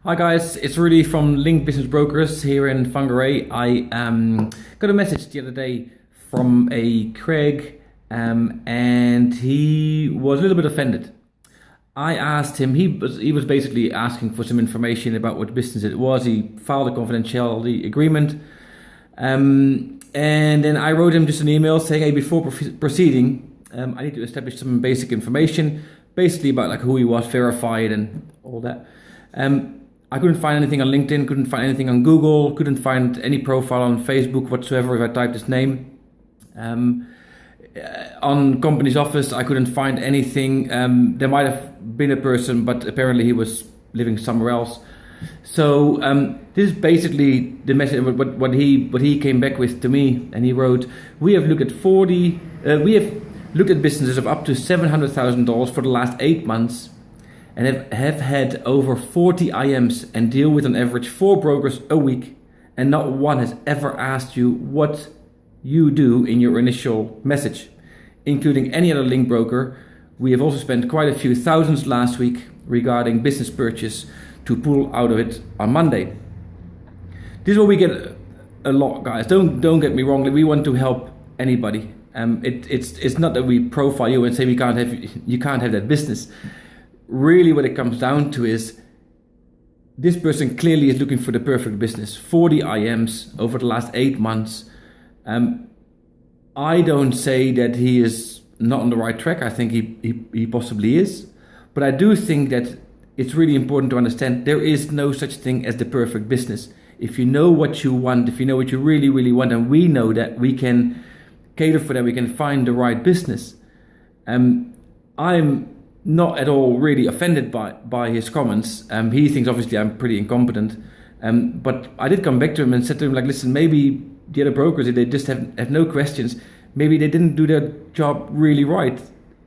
Hi guys, it's Rudy from Link Business Brokers here in Fungaray. I got a message the other day from a Craig and he was a little bit offended. I asked him, he was basically asking for some information about what business it was. He filed a confidentiality agreement and then I wrote him just an email saying, hey, before proceeding, I need to establish some basic information, basically about like who he was, verified and all that. I couldn't find anything on LinkedIn, couldn't find anything on Google, couldn't find any profile on Facebook whatsoever if I typed his name. On company's office, I couldn't find anything. There might have been a person, but apparently he was living somewhere else. So this is basically the message. What he came back with to me, and he wrote, "We have looked at businesses of up to $700,000 for the last 8 months." And have had over 40 IMs and deal with on average 4 brokers a week, and not one has ever asked you what you do in your initial message, including any other link broker. We have also spent quite a few thousands last week regarding business purchase to pull out of it on Monday. This is what we get a lot, guys. Don't get me wrong. We want to help anybody. It's not that we profile you and say you can't have that business. Really what it comes down to is this person clearly is looking for the perfect business. 40 IMs over the last 8 months. I don't say that he is not on the right track. I think he possibly is. But I do think that it's really important to understand there is no such thing as the perfect business. If you know what you want, if you know what you really, really want, and we know that, we can cater for that, we can find the right business. I'm not at all really offended by his comments. He thinks obviously I'm pretty incompetent. But I did come back to him and said to him, like, listen, maybe the other brokers, if they just have no questions, maybe they didn't do their job really right.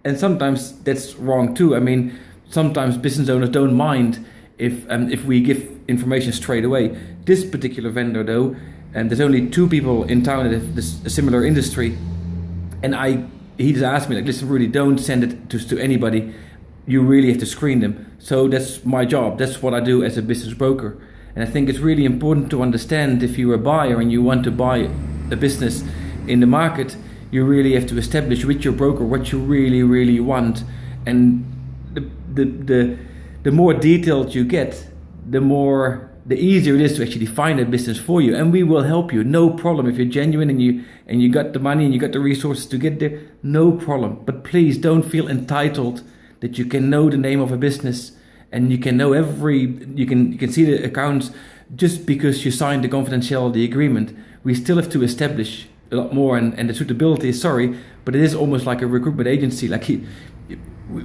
And sometimes that's wrong too. I mean, sometimes business owners don't mind if we give information straight away. This particular vendor though, and there's only 2 people in town that have a similar industry. And he just asked me, like, listen, Rudy, don't send it to anybody. You really have to screen them. So that's my job. That's what I do as a business broker. And I think it's really important to understand, if you're a buyer and you want to buy a business in the market, you really have to establish with your broker what you really, really want. And the more detailed you get, the easier it is to actually find a business for you. And we will help you, no problem. If you're genuine and you got the money and you got the resources to get there, no problem. But please don't feel entitled that you can know the name of a business and you can know you can see the accounts just because you signed the confidentiality agreement. We still have to establish a lot more, and the suitability is but it is almost like a recruitment agency. Like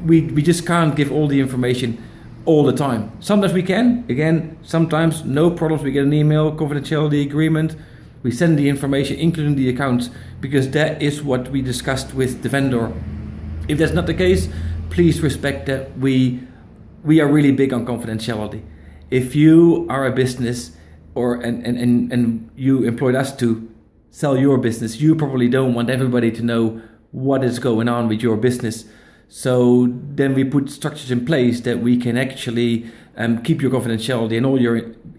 we just can't give all the information all the time. Sometimes we can, again, sometimes no problems. We get an email, confidentiality agreement, we send the information including the accounts, because that is what we discussed with the vendor. If that's not the case, please respect that we are really big on confidentiality. If you are a business and you employed us to sell your business, you probably don't want everybody to know what is going on with your business. So then we put structures in place that we can actually keep your confidentiality and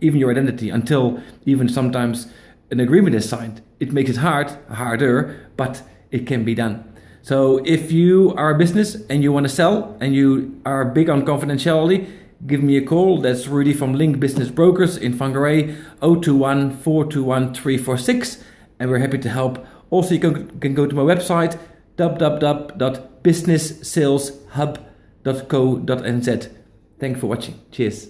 even your identity until even sometimes an agreement is signed. It makes it harder, but it can be done. So if you are a business and you want to sell and you are big on confidentiality, give me a call. That's Rudy from Link Business Brokers in Fungaray, 021-421-346. And we're happy to help. Also, you can go to my website, www.businesssaleshub.co.nz. Thanks for watching. Cheers.